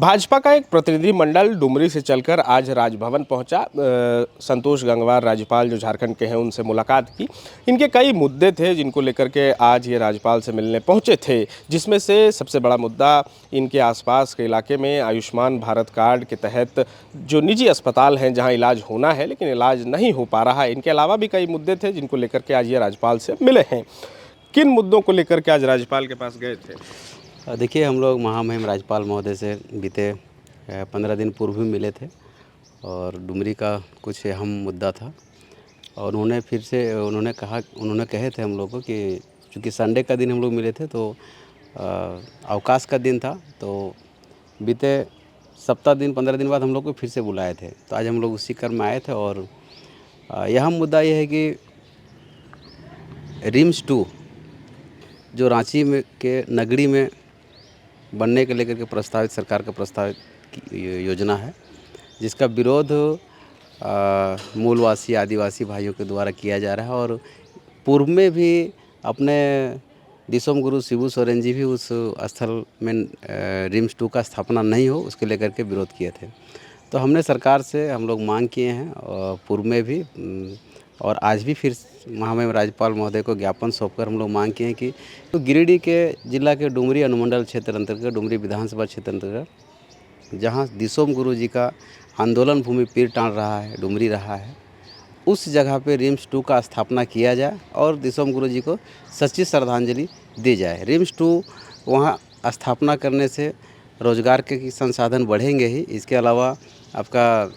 भाजपा का एक प्रतिनिधिमंडल डुमरी से चलकर आज राजभवन पहुंचा। संतोष गंगवार राज्यपाल जो झारखंड के हैं उनसे मुलाकात की। इनके कई मुद्दे थे जिनको लेकर के आज ये राज्यपाल से मिलने पहुंचे थे, जिसमें से सबसे बड़ा मुद्दा इनके आसपास के इलाके में आयुष्मान भारत कार्ड के तहत जो निजी अस्पताल हैं जहां इलाज होना है लेकिन इलाज नहीं हो पा रहा है। इनके अलावा भी कई मुद्दे थे जिनको लेकर के आज ये राज्यपाल से मिले हैं। किन मुद्दों को लेकर के आज राज्यपाल के पास गए थे? देखिए, हम लोग महामहिम राज्यपाल महोदय से बीते 15 दिन पूर्व भी मिले थे और डुमरी का कुछ अहम मुद्दा था और उन्होंने कहे थे हम लोग को कि चूँकि संडे का दिन हम लोग मिले थे तो अवकाश का दिन था, तो बीते सप्ताह दिन 15 दिन बाद हम लोग को फिर से बुलाए थे। तो आज हम लोग उसी क्रम में आए थे और यह मुद्दा ये है कि रिम्स 2 जो रांची में के नगरी में बनने के लेकर के प्रस्तावित सरकार का प्रस्तावित योजना है, जिसका विरोध मूलवासी आदिवासी भाइयों के द्वारा किया जा रहा है और पूर्व में भी अपने दिसोम गुरु शिबू सोरेन जी भी उस स्थल में रिम्स 2 का स्थापना नहीं हो उसके लेकर के विरोध किए थे। तो हमने सरकार से हम लोग मांग किए हैं और पूर्व में भी और आज भी फिर महामहिम राज्यपाल महोदय को ज्ञापन सौंपकर हम लोग मांग किए हैं कि तो गिरिडीह के जिला के डुमरी अनुमंडल क्षेत्र अंतर्गत डुमरी विधानसभा क्षेत्र अंतर्गत जहां दिसोम गुरु जी का आंदोलन भूमि पीर टाण रहा है, डुमरी रहा है, उस जगह पे रिम्स 2 का स्थापना किया जाए और दिसोम गुरु जी को सच्ची श्रद्धांजलि दी जाए। रिम्स 2 वहाँ स्थापना करने से रोजगार के संसाधन बढ़ेंगे ही, इसके अलावा आपका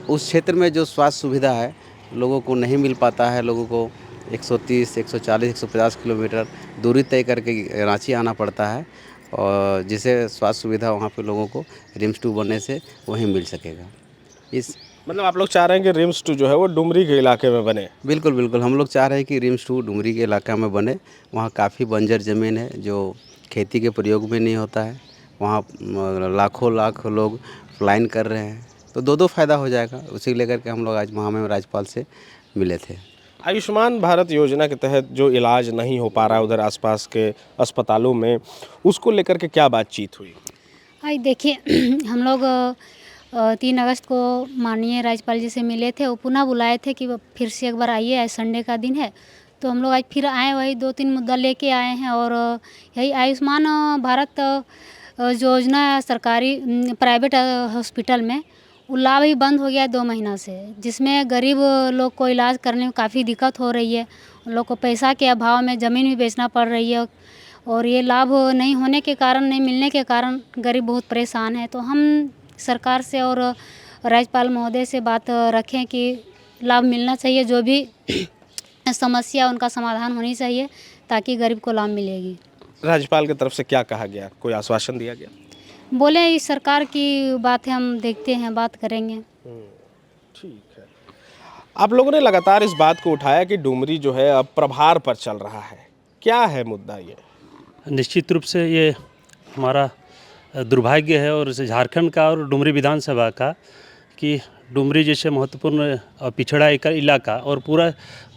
उस क्षेत्र में जो स्वास्थ्य सुविधा है लोगों को नहीं मिल पाता है। लोगों को 130, 140, 150 किलोमीटर दूरी तय करके रांची आना पड़ता है और जिसे स्वास्थ्य सुविधा वहाँ पे लोगों को रिम्स 2 बनने से वहीं मिल सकेगा। इस मतलब आप लोग चाह रहे हैं कि रिम्स 2 जो है वो डुमरी के इलाके में बने? बिल्कुल बिल्कुल, हम लोग चाह रहे हैं कि रिम्स 2 डुमरी के इलाका में बने। वहाँ काफ़ी बंजर ज़मीन है जो खेती के प्रयोग में नहीं होता है। वहाँ लाखों लाख लोग पलायन कर रहे हैं, तो दो फ़ायदा हो जाएगा। उसी लेकर के हम लोग आज महामहिम राज्यपाल से मिले थे। आयुष्मान भारत योजना के तहत जो इलाज नहीं हो पा रहा है उधर आसपास के अस्पतालों में, उसको लेकर के क्या बातचीत हुई? आज देखिए हम लोग 3 अगस्त को माननीय राज्यपाल जी से मिले थे। वो पुनः बुलाए थे कि फिर से एक बार आइए, आज संडे का दिन है। तो हम लोग आज फिर आए, वही 2-3 मुद्दा लेके आए हैं और यही आयुष्मान भारत योजना सरकारी प्राइवेट हॉस्पिटल में वो लाभ ही बंद हो गया है 2 महीना से, जिसमें गरीब लोग को इलाज करने में काफ़ी दिक्कत हो रही है। उन लोग को पैसा के अभाव में ज़मीन भी बेचना पड़ रही है और ये लाभ नहीं होने के कारण, नहीं मिलने के कारण गरीब बहुत परेशान है। तो हम सरकार से और राज्यपाल महोदय से बात रखें कि लाभ मिलना चाहिए, जो भी समस्या उनका समाधान होनी चाहिए ताकि गरीब को लाभ मिलेगी। राज्यपाल की तरफ से क्या कहा गया? कोई आश्वासन दिया गया? बोले इस सरकार की बात है, हम देखते हैं, बात करेंगे। ठीक है। आप लोगों ने लगातार इस बात को उठाया कि डुमरी जो है अब प्रभार पर चल रहा है, क्या है मुद्दा ये? निश्चित रूप से ये हमारा दुर्भाग्य है और झारखंड का और डुमरी विधानसभा का कि डुमरी जैसे महत्वपूर्ण और पिछड़ा एक इलाका और पूरा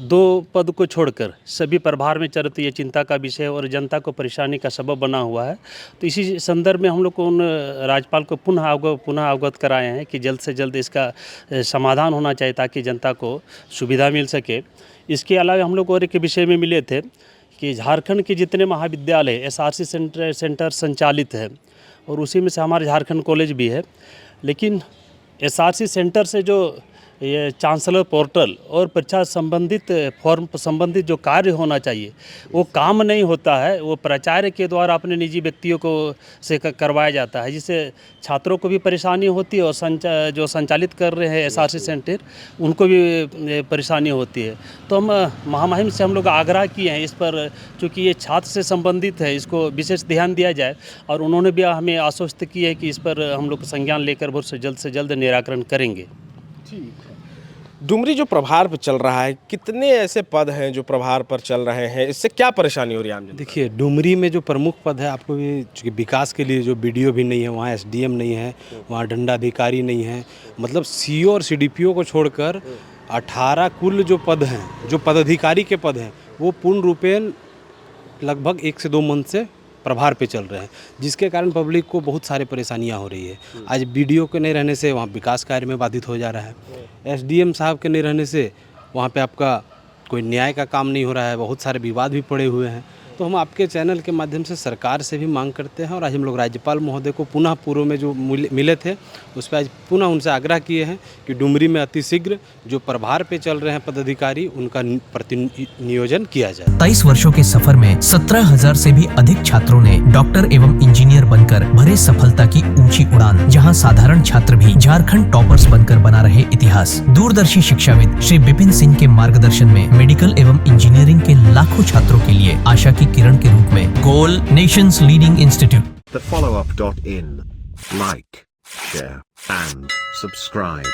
2 पद को छोड़कर सभी प्रभार में चल रही है, चिंता का विषय और जनता को परेशानी का सबब बना हुआ है। तो इसी संदर्भ में हम लोग को उन राज्यपाल को पुनः अवगत कराए हैं कि जल्द से जल्द इसका समाधान होना चाहिए ताकि जनता को सुविधा मिल सके। इसके अलावा हम लोग और एक विषय में मिले थे कि झारखंड के जितने महाविद्यालय SRC सेंटर संचालित है और उसी में से हमारे झारखंड कॉलेज भी है, लेकिन SRC सेंटर से जो ये चांसलर पोर्टल और परीक्षा संबंधित फॉर्म संबंधित जो कार्य होना चाहिए वो काम नहीं होता है। वो प्राचार्य के द्वारा अपने निजी व्यक्तियों को से करवाया जाता है, जिससे छात्रों को भी परेशानी होती है और जो संचालित कर रहे हैं SRC सेंटर उनको भी परेशानी होती है। तो हम महामहिम से हम लोग आग्रह किए हैं इस पर, चूँकि ये छात्र से संबंधित है, इसको विशेष ध्यान दिया जाए और उन्होंने भी हमें आश्वस्त किया है कि इस पर हम लोग संज्ञान लेकर बहुत से जल्द निराकरण करेंगे। ठीक है। डुमरी जो प्रभार पर चल रहा है, कितने ऐसे पद हैं जो प्रभार पर चल रहे हैं? इससे क्या परेशानी हो रही है आम जनता? देखिए, डुमरी में जो प्रमुख पद है, आपको भी चूँकि विकास के लिए जो BDO भी नहीं है, वहाँ SDM नहीं है, वहाँ दंडाधिकारी नहीं है, मतलब CO और CDPO को छोड़कर 18 कुल जो पद हैं, जो पदाधिकारी के पद हैं, वो पूर्ण रूपेण लगभग 1 से 2 मंथ से प्रभार पे चल रहे हैं, जिसके कारण पब्लिक को बहुत सारी परेशानियां हो रही है। आज बीडीओ के नहीं रहने से वहाँ विकास कार्य में बाधित हो जा रहा है, एसडीएम साहब के नहीं रहने से वहाँ पे आपका कोई न्याय का काम नहीं हो रहा है, बहुत सारे विवाद भी पड़े हुए हैं। तो हम आपके चैनल के माध्यम से सरकार से भी मांग करते हैं और आज हम लोग राज्यपाल महोदय को पुनः पूर्व में जो मिले थे उस पर आज पुनः उनसे आग्रह किए हैं कि डुमरी में अतिशीघ्र जो प्रभार पे चल रहे हैं पदाधिकारी उनका प्रतिनियोजन किया जाए। 23 वर्षों के सफर में 17,000 से भी अधिक छात्रों ने डॉक्टर एवं इंजीनियर बनकर भरे सफलता की ऊंची उड़ान, जहां साधारण छात्र भी झारखंड टॉपर्स बनकर बना रहे इतिहास। दूरदर्शी शिक्षाविद श्री विपिन सिंह के मार्गदर्शन में मेडिकल एवं इंजीनियरिंग के लाखों छात्रों के लिए आशा की किरण के रूप में goal nations leading institute. thefollowup.in. Like, share and subscribe.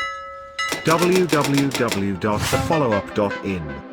www.thefollowup.in